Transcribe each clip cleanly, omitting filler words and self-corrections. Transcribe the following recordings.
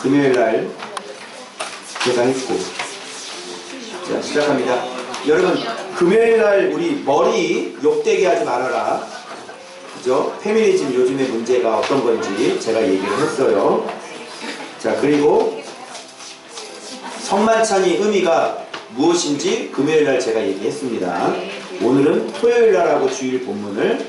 금요일날 제가 했고. 자, 시작합니다. 여러분, 금요일날 우리 머리 욕되게 하지 말아라. 그죠? 페미니즘 요즘의 문제가 어떤 건지 제가 얘기를 했어요. 자, 그리고 성만찬이 의미가 무엇인지 금요일날 제가 얘기했습니다. 오늘은 토요일날 하고 주일 본문을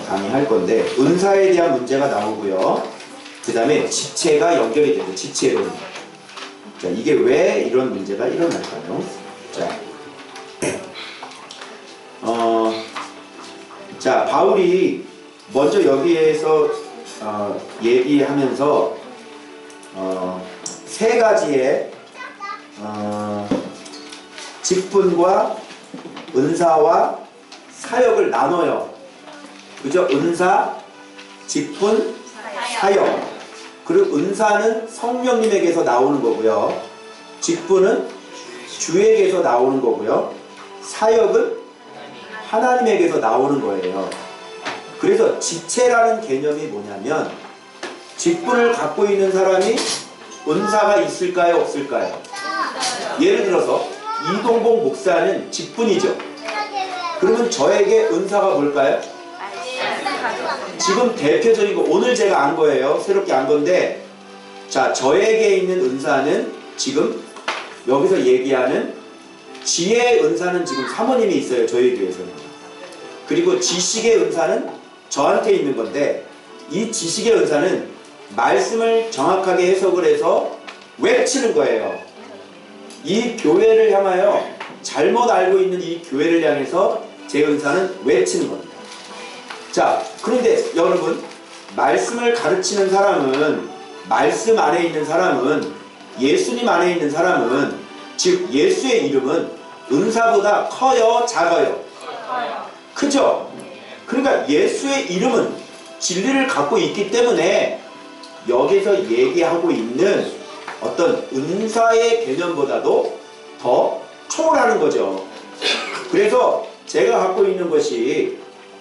강의할 건데, 은사에 대한 문제가 나오고요. 그 다음에 지체가 연결이 됩니다. 지체론. 자, 이게 왜 이런 문제가 일어날까요? 자, 바울이 먼저 여기에서 얘기하면서 세 가지의 직분과 은사와 사역을 나눠요. 그죠? 은사, 직분, 사역. 그리고 은사는 성령님에게서 나오는 거고요. 직분은 주에게서 나오는 거고요. 사역은 하나님에게서 나오는 거예요. 그래서 지체라는 개념이 뭐냐면, 직분을 갖고 있는 사람이 은사가 있을까요? 없을까요? 예를 들어서 이동복 목사는 직분이죠. 그러면 저에게 은사가 뭘까요? 지금 대표적인 거 오늘 제가 안 거예요. 새롭게 안 건데, 자, 저에게 있는 은사는 지금 여기서 얘기하는 지혜의 은사는 지금 사모님이 있어요. 저희 교회에서는. 그리고 지식의 은사는 저한테 있는 건데, 이 지식의 은사는 말씀을 정확하게 해석을 해서 외치는 거예요. 이 교회를 향하여, 잘못 알고 있는 이 교회를 향해서 제 은사는 외치는 겁니다. 자, 그런데 여러분, 말씀을 가르치는 사람은, 말씀 안에 있는 사람은, 예수님 안에 있는 사람은, 즉 예수의 이름은 은사보다 커요, 작아요? 크죠? 그러니까 예수의 이름은 진리를 갖고 있기 때문에 여기서 얘기하고 있는 어떤 은사의 개념보다도 더 초월하는 거죠. 그래서 제가 갖고 있는 것이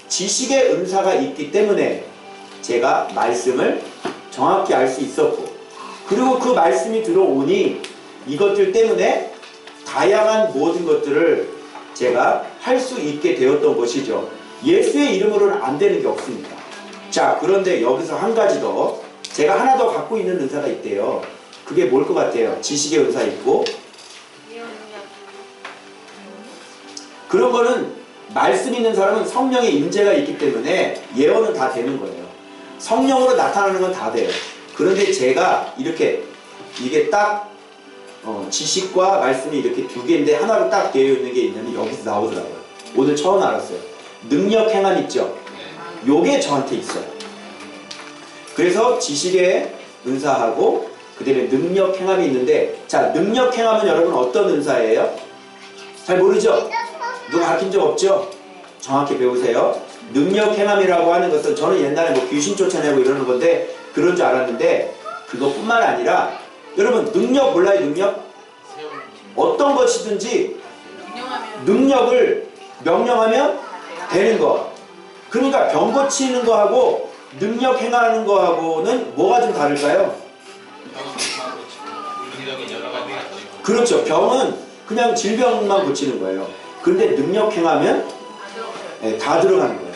지식의 은사가 있기 때문에 제가 말씀을 정확히 알 수 있었고, 그리고 그 말씀이 들어오니 이것들 때문에 다양한 모든 것들을 제가 할 수 있게 되었던 것이죠. 예수의 이름으로는 안 되는 게 없습니다. 자, 그런데 여기서 한 가지 더, 제가 하나 더 갖고 있는 은사가 있대요. 그게 뭘 것 같아요? 지식의 은사 있고, 그런 거는 말씀 있는 사람은 성령의 임재가 있기 때문에 예언은 다 되는 거예요. 성령으로 나타나는 건 다 돼요. 그런데 제가 이렇게, 이게 딱 지식과 말씀이 이렇게 두 개인데 하나로 딱 되어 있는 게 있는데 여기서 나오더라고요. 오늘 처음 알았어요. 능력 행함 있죠? 요게 저한테 있어요. 그래서 지식의 은사하고 그 다음에 능력 행함이 있는데, 자, 능력 행함은 여러분 어떤 은사예요? 잘 모르죠? 누가 가르친 적 없죠? 정확히 배우세요. 능력 행함이라고 하는 것은, 저는 옛날에 뭐 귀신 쫓아내고 이러는 건데 그런 줄 알았는데, 그것뿐만 아니라 여러분 능력 몰라요? 능력? 어떤 것이든지 능력을 명령하면 되는 거. 그러니까 병 고치는 거하고 능력 행하는 거하고는 뭐가 좀 다를까요? 그렇죠. 병은 그냥 질병만 고치는 거예요. 그런데 능력 행하면 다 들어가는 거예요.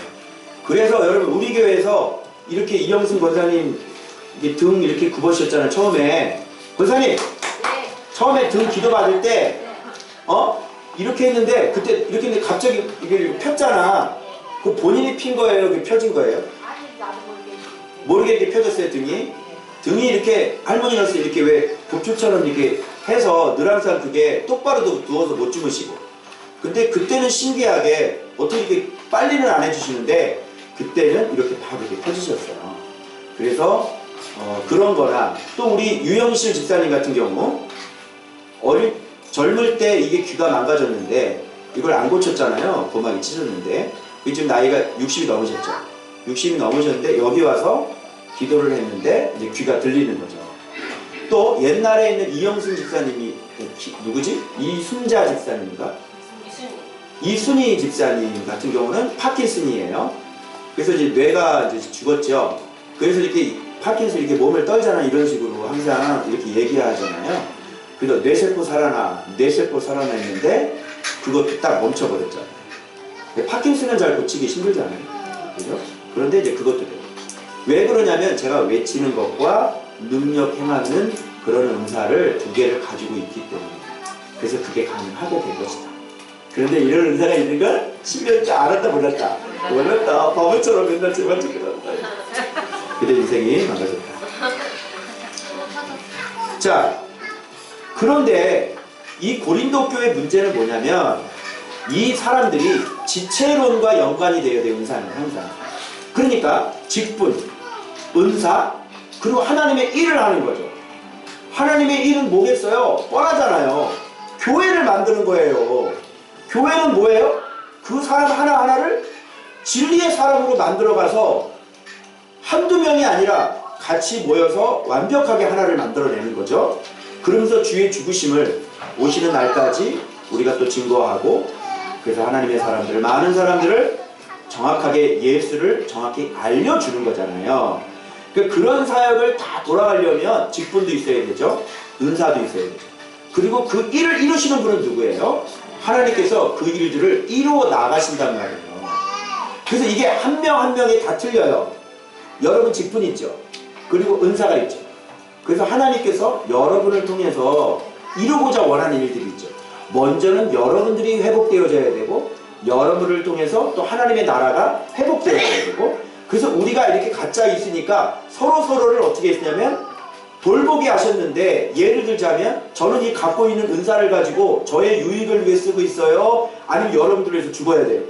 그래서 여러분, 우리 교회에서 이렇게 이영승 권사님 등 이렇게 굽으셨잖아요. 처음에 권사님, 처음에 등 기도 받을 때 이렇게 했는데, 그때 이렇게 했는데 갑자기 이게 폈잖아. 그 본인이 핀 거예요? 이게 펴진 거예요? 모르게 이렇게 펴졌어요. 등이 이렇게, 할머니로서 이렇게 왜 보초처럼 이렇게 해서 늘 항상 그게 똑바로 누워서 못 주무시고, 근데 그때는 신기하게 어떻게 이렇게 빨리는 안 해주시는데 그때는 이렇게 바로 이렇게 펴주셨어요. 그래서 그런 거나, 또 우리 유영실 집사님 같은 경우 젊을 때 이게 귀가 망가졌는데 이걸 안 고쳤잖아요. 고막이 찢어졌는데, 지금 나이가 60이 넘으셨죠. 60이 넘으셨는데 여기 와서 기도를 했는데 이제 귀가 들리는 거죠. 또 옛날에 있는 이영순 집사님이 누구지? 이순자 집사님인가? 이순희 집사님 같은 경우는 파킨슨이에요. 그래서 이제 뇌가 이제 죽었죠. 그래서 이렇게 파킨슨 이렇게 몸을 떨잖아, 이런 식으로. 가지고 항상 이렇게 얘기하잖아요. 그래서 뇌세포 살아나, 뇌세포 살아나 했는데 그것도 딱 멈춰버렸잖아요. 파킨슨은 잘 고치기 힘들잖아요. 그죠? 그런데 이제 그것도 돼요. 왜 그러냐면 제가 외치는 것과 능력 행하는 그런 은사를 두 개를 가지고 있기 때문에. 그래서 그게 가능하게 된 것이다. 그런데 이런 은사가 있는 걸 10년째 알았다 몰랐다. 몰랐다. 바보처럼 맨날 제발 죽여놨다. 그때 인생이 망가졌다. 자, 그런데 이 고린도 교회 문제는 뭐냐면 이 사람들이 지체론과 연관이 되어야 돼요. 은사는 항상. 그러니까 직분, 은사, 그리고 하나님의 일을 하는 거죠. 하나님의 일은 뭐겠어요? 뻔하잖아요. 교회를 만드는 거예요. 교회는 뭐예요? 그 사람 하나하나를 진리의 사람으로 만들어가서 한두 명이 아니라 같이 모여서 완벽하게 하나를 만들어내는 거죠. 그러면서 주의 죽으심을 오시는 날까지 우리가 또 증거하고, 그래서 하나님의 사람들을, 많은 사람들을 정확하게 예수를 정확히 알려주는 거잖아요. 그런 사역을 다 돌아가려면 직분도 있어야 되죠. 은사도 있어야 되죠. 그리고 그 일을 이루시는 분은 누구예요? 하나님께서 그 일들을 이루어 나가신단 말이에요. 그래서 이게 한 명 한 명이 다 틀려요. 여러분 직분이 있죠. 그리고 은사가 있죠. 그래서 하나님께서 여러분을 통해서 이루고자 원하는 일들이 있죠. 먼저는 여러분들이 회복되어져야 되고, 여러분을 통해서 또 하나님의 나라가 회복되어져야 되고, 그래서 우리가 이렇게 각자 있으니까 서로서로를 어떻게 했냐면 돌보게 하셨는데, 예를 들자면 저는 이 갖고 있는 은사를 가지고 저의 유익을 위해 쓰고 있어요? 아니면 여러분들을 위해서 죽어야 돼요?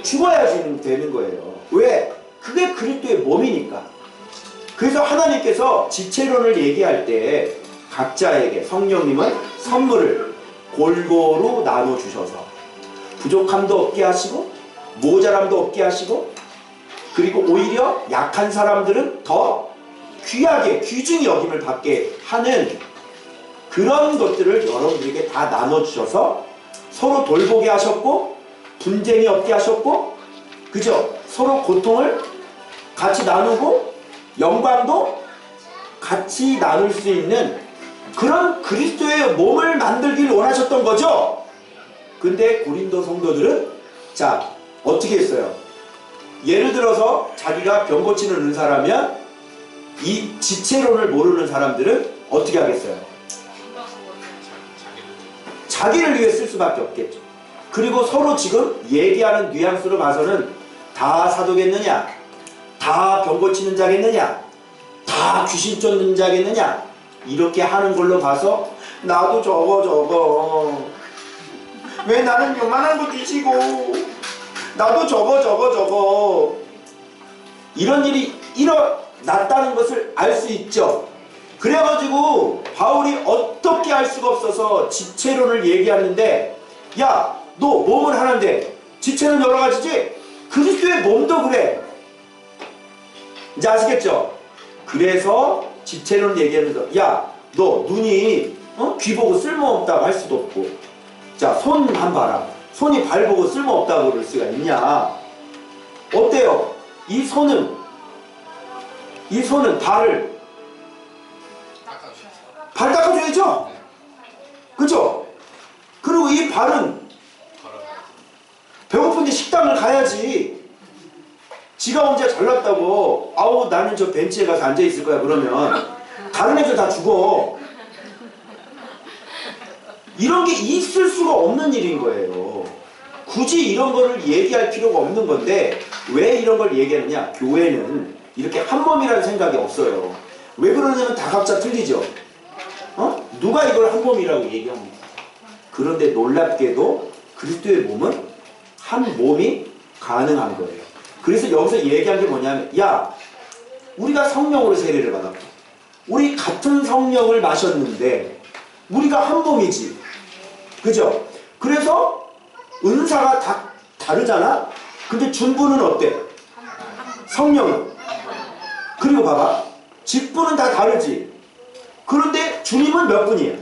죽어야지 되는 거예요. 왜? 그게 그리스도의 몸이니까. 그래서 하나님께서 지체론을 얘기할 때 각자에게 성령님은 선물을 골고루 나눠주셔서 부족함도 없게 하시고 모자람도 없게 하시고, 그리고 오히려 약한 사람들은 더 귀하게 귀중히 여김을 받게 하는 그런 것들을 여러분들에게 다 나눠주셔서 서로 돌보게 하셨고, 분쟁이 없게 하셨고, 그죠? 서로 고통을 같이 나누고 영광도 같이 나눌 수 있는 그런 그리스도의 몸을 만들기를 원하셨던 거죠. 근데 고린도 성도들은 자, 어떻게 했어요? 예를 들어서 자기가 병 고치는 은사라면 이 지체론을 모르는 사람들은 어떻게 하겠어요? 자기를 위해 쓸 수밖에 없겠죠. 그리고 서로 지금 얘기하는 뉘앙스로 봐서는 다 사도겠느냐? 다 병 고치는 자겠느냐? 다 귀신 쫓는 자겠느냐? 이렇게 하는 걸로 봐서 나도 저거 왜 나는 요만한 거 뒤지고 나도 저거 이런 일이 일어났다는 것을 알 수 있죠. 그래가지고 바울이 어떻게 할 수가 없어서 지체론을 얘기하는데, 야, 너 몸은 하나인데 지체는 여러 가지지? 그리스도의 몸도 그래. 이제 아시겠죠? 그래서 지체론을 얘기하면서, 야, 너 눈이 귀 보고 쓸모없다고 할 수도 없고, 자, 손 한 봐라. 손이 발 보고 쓸모없다고 그럴 수가 있냐? 어때요? 이 손은 발을 발 닦아줘야죠? 그죠? 그리고 이 발은 배고픈데 식당을 가야지. 지가 혼자 잘났다고 아우 나는 저 벤치에 가서 앉아있을 거야 그러면 다른 애들 다 죽어. 이런 게 있을 수가 없는 일인 거예요. 굳이 이런 거를 얘기할 필요가 없는 건데 왜 이런 걸 얘기하느냐? 교회는 이렇게 한 몸이라는 생각이 없어요. 왜 그러냐면 다 각자 틀리죠. 누가 이걸 한 몸이라고 얘기합니까? 그런데 놀랍게도 그리스도의 몸은 한 몸이 가능한 거예요. 그래서 여기서 얘기한 게 뭐냐면, 야, 우리가 성령으로 세례를 받았고 우리 같은 성령을 마셨는데 우리가 한 몸이지. 그죠? 그래서 은사가 다 다르잖아? 근데 준부는 어때? 성령은. 그리고 봐봐. 직분은 다 다르지. 그런데 주님은 몇 분이에요?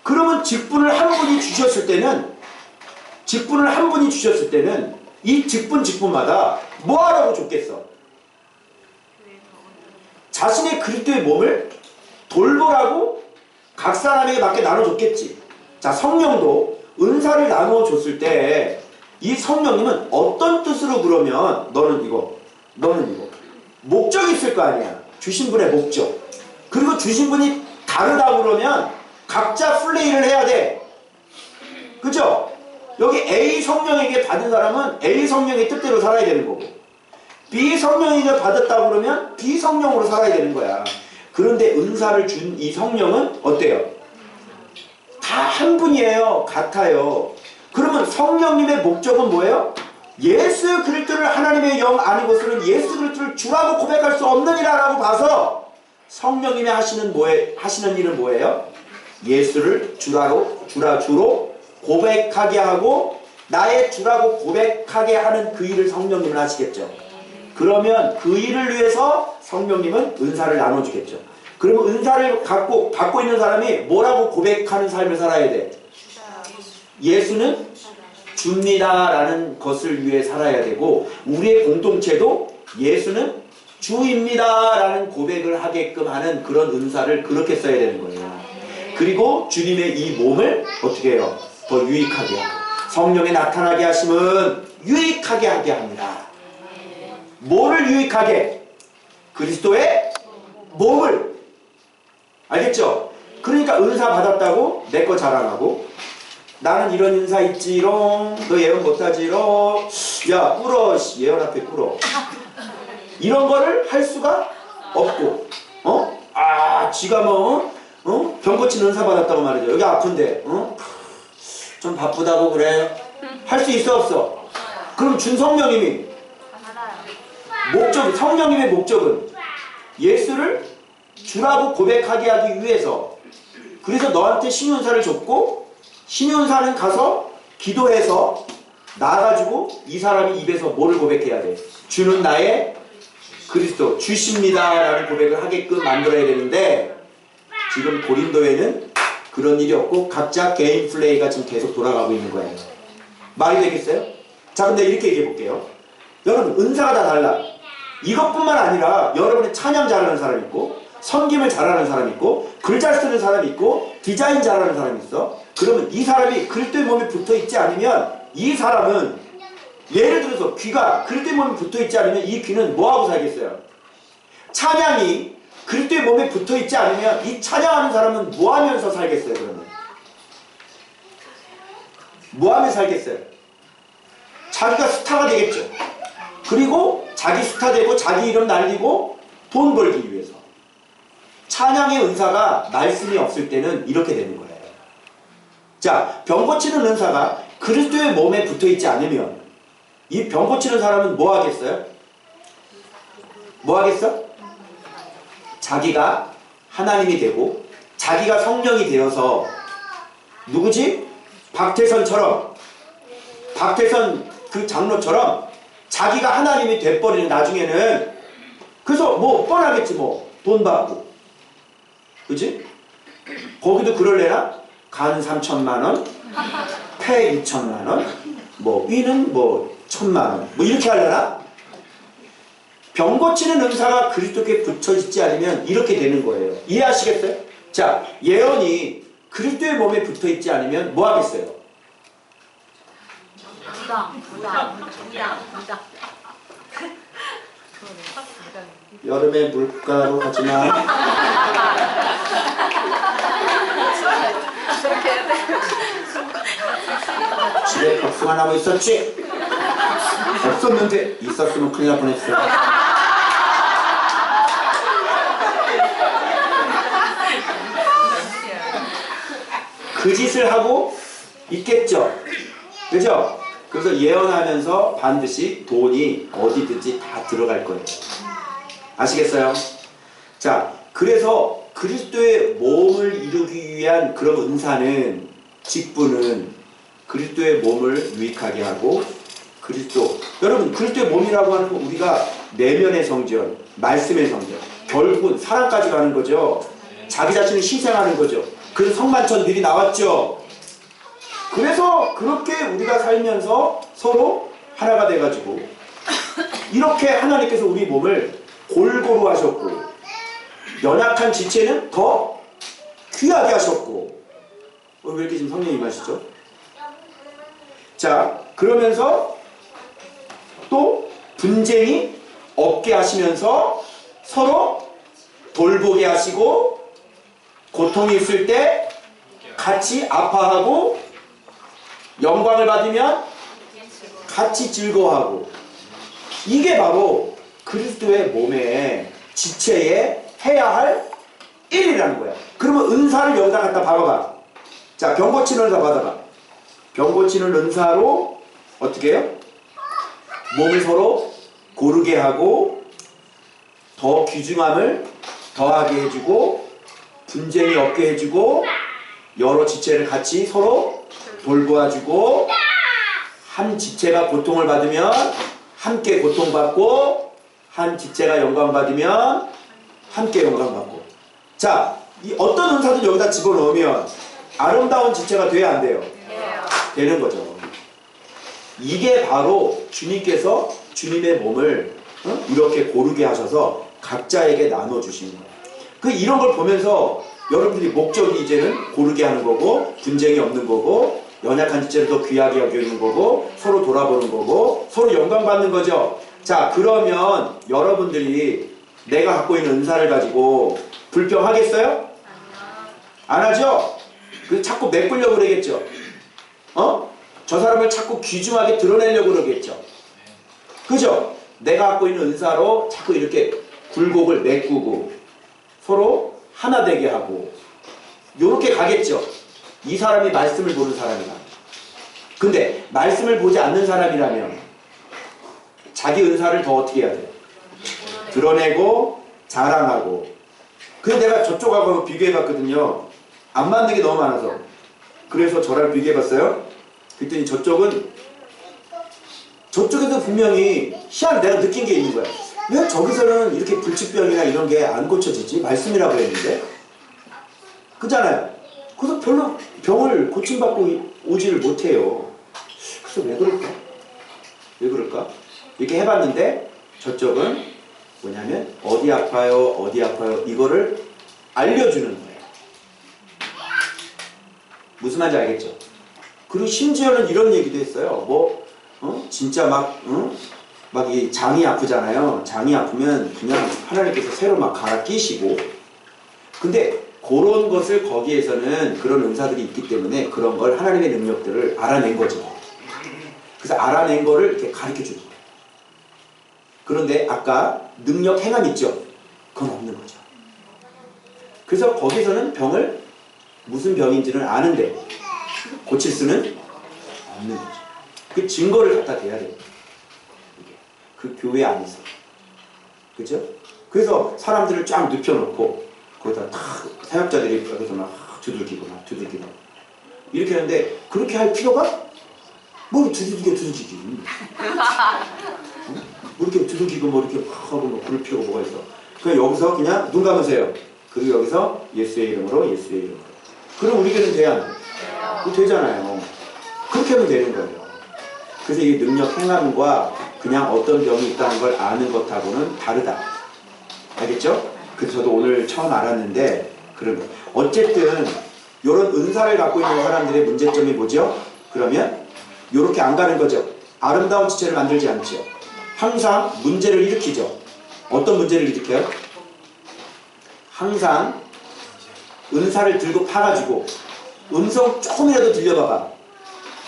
그러면 직분을 한 분이 주셨을 때는 이 직분마다 뭐 하라고 줬겠어? 자신의 그리스도의 몸을 돌보라고 각 사람에게 맞게 나눠줬겠지. 자, 성령도 은사를 나눠줬을 때 이 성령님은 어떤 뜻으로 그러면 너는 이거, 너는 이거. 목적이 있을 거 아니야. 주신 분의 목적. 그리고 주신 분이 다르다고 그러면 각자 플레이를 해야 돼. 그죠? 여기 A 성령에게 받은 사람은 A 성령의 뜻대로 살아야 되는 거고, B 성령에게 받았다고 그러면 B 성령으로 살아야 되는 거야. 그런데 은사를 준 이 성령은 어때요? 다 한 분이에요. 같아요. 그러면 성령님의 목적은 뭐예요? 예수 그리스도를 하나님의 영 아는 것으로는 예수 그리스도를 주라고 고백할 수 없느니라 라고 봐서 성령님이 하시는 일은 뭐예요? 예수를 주로 고백하게 하고 나의 주라고 고백하게 하는 그 일을 성령님은 하시겠죠. 그러면 그 일을 위해서 성령님은 은사를 나눠주겠죠. 그러면 은사를 받고 있는 사람이 뭐라고 고백하는 삶을 살아야 돼? 예수는 줍니다 라는 것을 위해 살아야 되고, 우리의 공동체도 예수는 주입니다 라는 고백을 하게끔 하는 그런 은사를 그렇게 써야 되는 거예요. 그리고 주님의 이 몸을 어떻게 해요? 더 유익하게 하고, 성령의 나타나게 하심은 유익하게 하게 합니다. 뭐를 유익하게? 그리스도의 몸을. 알겠죠? 그러니까 은사 받았다고 내 거 자랑하고, 나는 이런 은사 있지롱, 너 예언 못하지롱, 야 꿇어, 예언 앞에 꿇어, 이런 거를 할 수가 없고, 지가 병 고치는 은사 받았다고 말이죠. 여기 아픈데 좀 바쁘다고 그래, 할 수 있어 없어? 그럼 준 성령님이 성령님의 목적은 예수를 주라고 고백하게 하기 위해서, 그래서 너한테 신유은사를 줬고, 신유은사는 가서 기도해서 나가지고 이 사람이 입에서 뭐를 고백해야 돼? 주는 나의 그리스도, 주십니다 라는 고백을 하게끔 만들어야 되는데, 지금 고린도에는 그런 일이 없고 각자 개인 플레이가 지금 계속 돌아가고 있는 거예요. 말이 되겠어요? 자, 근데 이렇게 얘기해 볼게요. 여러분, 은사가 다 달라. 이것뿐만 아니라 여러분의 찬양 잘하는 사람 있고, 섬김을 잘하는 사람 있고, 글 잘 쓰는 사람이 있고, 디자인 잘하는 사람이 있어. 그러면 이 사람이 그리스도의 몸에 붙어 있지 않으면, 이 사람은 예를 들어서 귀가 그리스도의 몸에 붙어 있지 않으면 이 귀는 뭐하고 살겠어요? 찬양이 그리스도의 몸에 붙어 있지 않으면 이 찬양하는 사람은 뭐하면서 살겠어요? 그러면 뭐하며 살겠어요? 자기가 스타가 되겠죠. 그리고 자기 스타 되고 자기 이름 날리고 돈 벌기 위해서. 찬양의 은사가 말씀이 없을 때는 이렇게 되는 거예요. 자, 병 고치는 은사가 그리스도의 몸에 붙어 있지 않으면 이 병 고치는 사람은 뭐 하겠어요? 뭐 하겠어? 자기가 하나님이 되고 자기가 성령이 되어서, 누구지? 박태선 그 장로처럼 자기가 하나님이 돼버리는, 나중에는. 그래서 뭐 뻔하겠지, 뭐 돈 받고, 그치? 거기도 그럴래나? 간 3천만원, 폐 2천만원, 뭐 위는 뭐 1,000만원, 뭐 이렇게 하려나? 병 고치는 은사가 그리스도께 붙여있지 않으면 이렇게 되는 거예요. 이해하시겠어요? 자, 예언이 그리스도의 몸에 붙어있지 않으면 뭐 하겠어요? 여름에 물가로 가지마. 집에 복숭아 나무 있었지? 없었는데 있었으면 큰일 날 뻔했어. 그 짓을 하고 있겠죠. 그죠? 그래서 예언하면서 반드시 돈이 어디든지 다 들어갈 거예요. 아시겠어요? 자, 그래서 그리스도의 몸을 이루기 위한 그런 은사는, 직분은 그리스도의 몸을 유익하게 하고, 그리스도, 여러분 그리스도의 몸이라고 하는 건 우리가 내면의 성전, 말씀의 성전, 결국은 사랑까지 가는 거죠. 자기 자신을 희생하는 거죠. 그래서 성만천 미리 나왔죠. 그래서 그렇게 우리가 살면서 서로 하나가 돼가지고 이렇게 하나님께서 우리 몸을 골고루 하셨고, 연약한 지체는 더 귀하게 하셨고. 왜 이렇게 지금 성령이 임하시죠? 자, 그러면서 또 분쟁이 없게 하시면서 서로 돌보게 하시고, 고통이 있을 때 같이 아파하고, 영광을 받으면 같이 즐거워하고. 이게 바로 그리스도의 몸에, 지체에 해야 할 일이라는 거야. 그러면 은사를 여기다 갖다 박아봐. 자, 병 고치는 은사 받아봐. 병 고치는 은사로 어떻게 해요? 몸을 서로 고르게 하고, 더 귀중함을 더하게 해주고, 분쟁이 없게 해주고, 여러 지체를 같이 서로 돌보아주고, 한 지체가 고통을 받으면 함께 고통받고, 한 지체가 영광받으면 함께 영광받고. 자, 이 어떤 은사도 여기다 집어넣으면 아름다운 지체가 돼야 안 돼요? 되는 거죠. 이게 바로 주님께서 주님의 몸을 이렇게 고르게 하셔서 각자에게 나눠주시는 거예요. 이런 걸 보면서 여러분들이 목적이 이제는 고르게 하는 거고, 분쟁이 없는 거고, 연약한 지체를 더 귀하게 여기는 거고, 서로 돌아보는 거고, 서로 영광 받는 거죠. 자, 그러면 여러분들이 내가 갖고 있는 은사를 가지고 불평하겠어요? 안 하죠? 그래서 자꾸 메꾸려고 그러겠죠. 저 사람을 자꾸 귀중하게 드러내려고 그러겠죠. 그죠? 내가 갖고 있는 은사로 자꾸 이렇게 굴곡을 메꾸고 서로 하나 되게 하고 요렇게 가겠죠. 이 사람이 말씀을 보는 사람이다. 근데 말씀을 보지 않는 사람이라면 자기 은사를 더 어떻게 해야 돼요? 드러내고 자랑하고. 그래서 내가 저쪽하고 비교해봤거든요. 안 맞는 게 너무 많아서. 그래서 저랑 비교해봤어요. 그랬더니 저쪽에도 분명히 내가 느낀 게 있는 거야. 왜 저기서는 이렇게 불치병이나 이런 게 안 고쳐지지? 말씀이라고 했는데. 그잖아요. 그래서 별로 병을 고침받고 오지를 못해요. 그래서 왜 그럴까? 왜 그럴까? 이렇게 해봤는데 저쪽은 뭐냐면 어디 아파요 이거를 알려주는 거예요. 무슨 말인지 알겠죠? 그리고 심지어는 이런 얘기도 했어요. 진짜 막 이 장이 아프잖아요. 장이 아프면 그냥 하나님께서 새로 막 갈아 끼시고. 근데 그런 것을 거기에서는 그런 은사들이 있기 때문에 그런 걸 하나님의 능력들을 알아낸 거죠. 그래서 알아낸 거를 이렇게 가르쳐 주는 거예요. 그런데 아까 능력 행함 있죠? 그건 없는 거죠. 그래서 거기서는 병을 무슨 병인지는 아는데 고칠 수는 없는 거죠. 그 증거를 갖다 대야 돼요. 그 교회 안에서. 그죠? 그래서 사람들을 쫙 눕혀놓고 거기다 탁 사역자들이 여기서 막 두들기고 이렇게 하는데 그렇게 할 필요가? 뭐 두들기기 뭐 이렇게 두들기고 뭐 이렇게 하고 뭐 그럴 필요가 뭐가 있어. 그냥 여기서 그냥 눈 감으세요. 그리고 여기서 예수의 이름으로. 그럼 우리 교회는 돼야 안 돼? 그거 되잖아요. 그렇게 하면 되는 거예요. 그래서 이 능력 행함과 그냥 어떤 병이 있다는 걸 아는 것하고는 다르다. 알겠죠? 그래서 저도 오늘 처음 알았는데 그런 거. 어쨌든 이런 은사를 갖고 있는 사람들의 문제점이 뭐죠? 그러면 이렇게 안 가는 거죠. 아름다운 지체를 만들지 않죠. 항상 문제를 일으키죠. 어떤 문제를 일으켜요? 항상 은사를 들고 파가지고 음성 조금이라도 들려봐봐.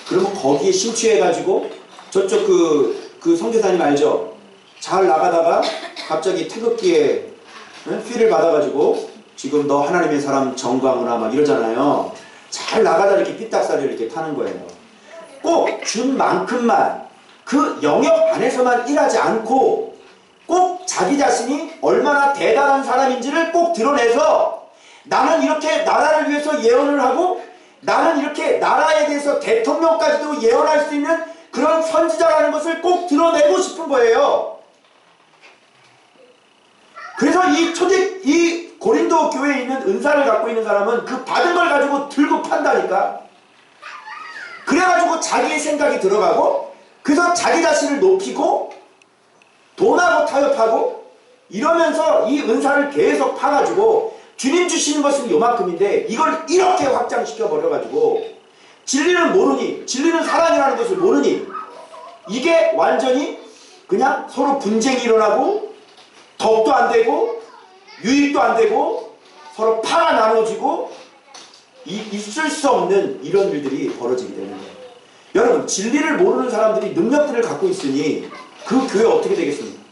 그러면 거기에 심취해가지고 저쪽 그 선교사님 알죠? 잘 나가다가 갑자기 태극기에 휘를 받아가지고 지금 너 하나님의 사람 정광훈아 막 이러잖아요. 잘 나가다 이렇게 삐딱사리를 이렇게 타는 거예요. 꼭 준 만큼만 그 영역 안에서만 일하지 않고 꼭 자기 자신이 얼마나 대단한 사람인지를 꼭 드러내서 나는 이렇게 나라를 위해서 예언을 하고 나는 이렇게 나라에 대해서 대통령까지도 예언할 수 있는 그런 선지자라는 것을 꼭 드러내고 싶은 거예요. 그래서 이 고린도 교회에 있는 은사를 갖고 있는 사람은 그 받은 걸 가지고 들고 판다니까. 그래가지고 자기의 생각이 들어가고 그래서 자기 자신을 높이고 돈하고 타협하고 이러면서 이 은사를 계속 파가지고 주님 주시는 것은 요만큼인데 이걸 이렇게 확장시켜 버려가지고 진리는 모르니, 진리는 사랑이라는 것을 모르니 이게 완전히 그냥 서로 분쟁이 일어나고 덕도 안 되고 유익도 안 되고 서로 파가 나눠지고 있을 수 없는 이런 일들이 벌어지게 되는 거예요. 여러분, 진리를 모르는 사람들이 능력들을 갖고 있으니 그 교회 어떻게 되겠습니까?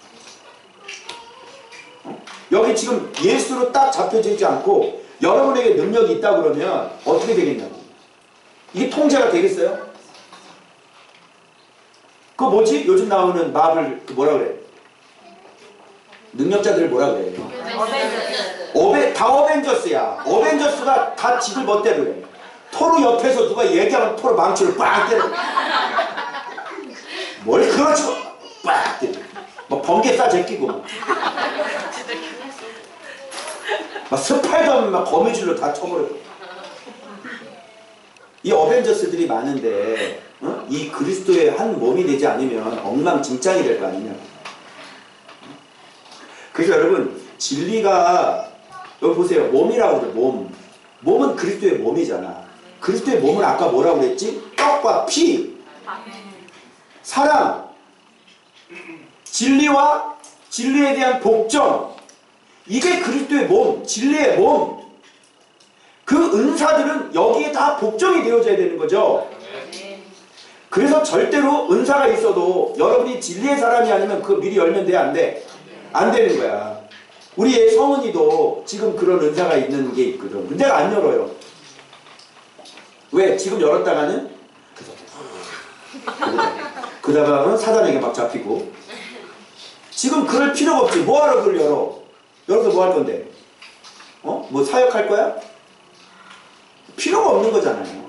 여기 지금 예수로 딱 잡혀지지 않고 여러분에게 능력이 있다 그러면 어떻게 되겠냐고. 이게 통제가 되겠어요? 그거 뭐지? 요즘 나오는 마블 뭐라 그래? 능력자들 뭐라 그래? 다 어벤져스야. 어벤져스가 다 지들 멋대로 해. 토르 옆에서 누가 얘기하면 토르 망치를 빡 때려. 뭘 그러지고 빡 때려. 막 번개 싸 제끼고 막 스파이더맨 막 거미줄로 다 쳐버려. 이 어벤져스들이 많은데 이 그리스도의 한 몸이 되지 않으면 엉망진창이 될 거 아니냐. 그래서 여러분, 진리가 여기 보세요. 몸이라고 그래. 몸은 그리스도의 몸이잖아. 그리스도의 몸은 아까 뭐라고 그랬지? 떡과 피, 사랑, 진리와 진리에 대한 복종, 이게 그리스도의 몸, 진리의 몸. 그 은사들은 여기에 다 복종이 되어져야 되는 거죠. 그래서 절대로 은사가 있어도 여러분이 진리의 사람이 아니면 그거 미리 열면 돼? 안 돼? 안 되는 거야. 우리의 성은이도 지금 그런 은사가 있는 게 있거든. 근데 안 열어요. 왜? 지금 열었다가는 그다가는 사단에게 막 잡히고. 지금 그럴 필요가 없지. 뭐하러 그걸 열어? 열어서 뭐 할 건데? 뭐 사역할 거야? 필요가 없는 거잖아요.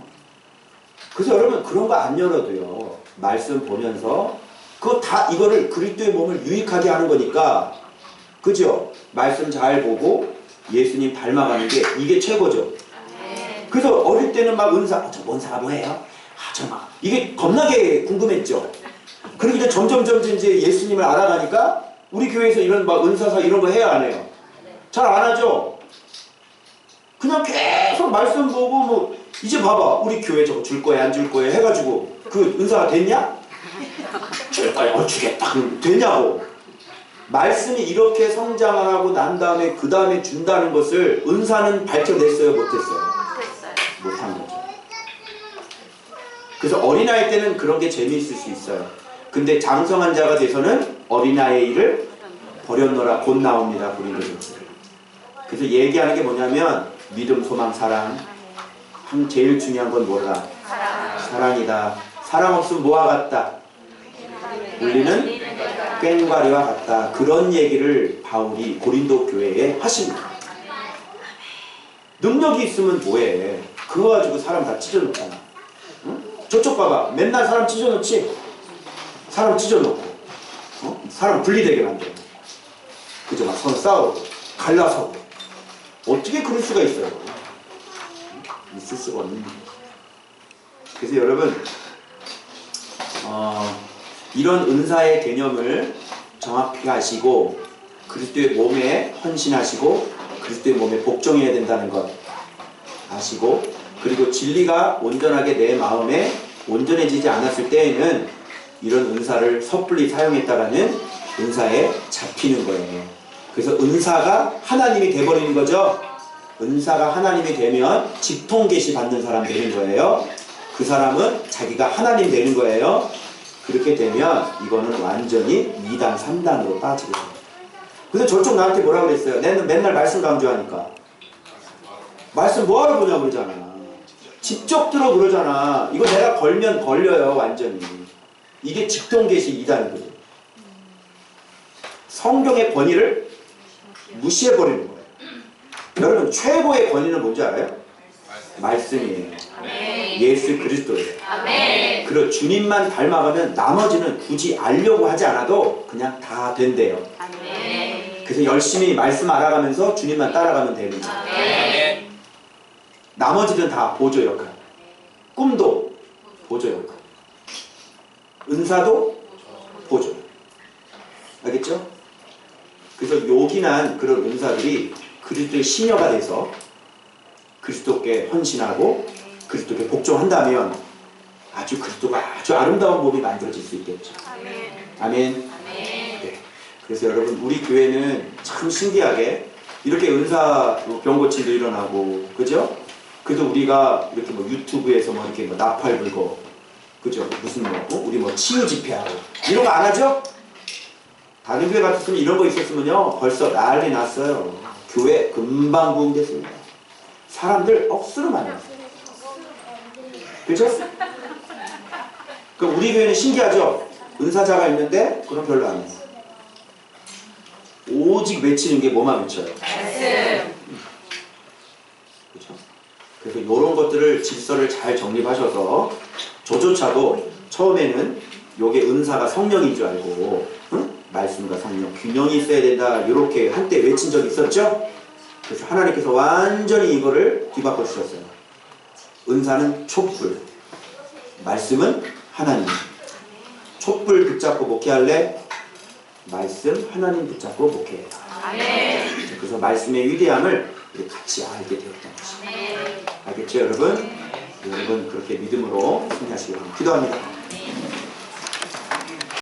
그래서 여러분, 그런 거 안 열어도요. 말씀 보면서 그거 다 이거를 그리스도의 몸을 유익하게 하는 거니까, 그죠? 말씀 잘 보고 예수님 닮아가는 게 이게 최고죠. 그래서 어릴 때는 막 은사, 저 은사가 뭐예요? 막 이게 겁나게 궁금했죠. 그리고 이제 점점 이제 예수님을 알아가니까 우리 교회에서 이런 막 은사사 이런 거 해야 안 해요? 잘 안 하죠. 그냥 계속 말씀 보고 뭐 이제 봐봐, 우리 교회 저거 줄 거야 안 줄 거야 해가지고 그 은사가 됐냐? 줄 거야, 주겠다. 그럼 되냐고. 말씀이 이렇게 성장하고 난 다음에 그 다음에 준다는 것을 은사는 밝혀냈어요, 못했어요? 못한 거죠. 그래서 어린아이 때는 그런 게 재미있을 수 있어요. 근데 장성한 자가 돼서는 어린아이의 일을 버렸노라 곧 나옵니다. 고린도전서. 그래서 얘기하는 게 뭐냐면 믿음, 소망, 사랑. 제일 중요한 건 뭐라? 사랑이다. 사랑 없으면 뭐와 같다? 울리는 꽹과리와 같다. 그런 얘기를 바울이 고린도 교회에 하십니다. 능력이 있으면 뭐해? 그거 가지고 사람 다 찢어놓잖아. 응? 저쪽 봐봐. 맨날 사람 찢어놓지? 사람 찢어놓고 사람 분리되게 만들어. 그죠? 막 서로 싸우고 갈라서고. 어떻게 그럴 수가 있어요? 있을 수가 없는 거예요. 그래서 여러분, 이런 은사의 개념을 정확히 아시고 그리스도의 몸에 헌신하시고 그리스도의 몸에 복종해야 된다는 것 아시고, 그리고 진리가 온전하게 내 마음에 온전해지지 않았을 때에는 이런 은사를 섣불리 사용했다가는 은사에 잡히는 거예요. 그래서 은사가 하나님이 돼버리는 거죠. 은사가 하나님이 되면 직통계시 받는 사람 되는 거예요. 그 사람은 자기가 하나님 되는 거예요. 그렇게 되면 이거는 완전히 2단, 3단으로 빠지게 됩니다. 근데 저쪽 나한테 뭐라고 그랬어요? 내는 맨날 말씀 강조하니까. 말씀 뭐하러 보냐고 그러잖아. 직접 들어 그러잖아. 이거 내가 걸면 걸려요, 완전히. 이게 직통계시 2단이거든요. 성경의 권위를 무시해버리는 거예요. 여러분, 최고의 권위는 뭔지 알아요? 말씀이에요. 예수 그리스도예요. 그리고 주님만 닮아가면 나머지는 굳이 알려고 하지 않아도 그냥 다 된대요. 그래서 열심히 말씀 알아가면서 주님만 따라가면 되는 거예요. 나머지는 다 보조 역할. 꿈도 보조 역할. 은사도 보조. 알겠죠? 그래서 요긴한 그런 은사들이 그리스도의 시녀가 돼서 그리스도께 헌신하고 그리스도께 복종한다면 아주 그리스도가 아주 아름다운 몸이 만들어질 수 있겠죠. 아멘. 네. 그래서 여러분 우리 교회는 참 신기하게 이렇게 은사 병 고침도 일어나고 그죠? 그래도 우리가 이렇게 뭐 유튜브에서 뭐 이렇게 뭐 나팔 불고 그죠? 무슨 우리 뭐 치유 집회하고 이런 거 안 하죠? 다른 교회 같았으면 이런 거 있었으면요 벌써 난리 났어요. 교회 금방 부흥됐습니다. 사람들 억수로 많아요. 그죠? 그럼 우리 교회는 신기하죠? 은사자가 있는데 그럼 별로 안 해요. 오직 외치는 게 뭐만 외쳐요? 그죠? 그래서 이런 것들을 질서를 잘 정립하셔서 저조차도 처음에는 요게 은사가 성령인 줄 알고 응? 말씀과 성령 균형이 있어야 된다 이렇게 한때 외친 적이 있었죠? 그래서 하나님께서 완전히 이거를 뒤바꿔 주셨어요. 은사는 촛불, 말씀은 하나님. 촛불 붙잡고 목회할래? 말씀 하나님 붙잡고 목회해라. 그래서 말씀의 위대함을 우리 같이 알게 되었던 것입니다. 알겠죠 여러분? 여러분 그렇게 믿음으로 승리하시기 바랍니다. 기도합니다.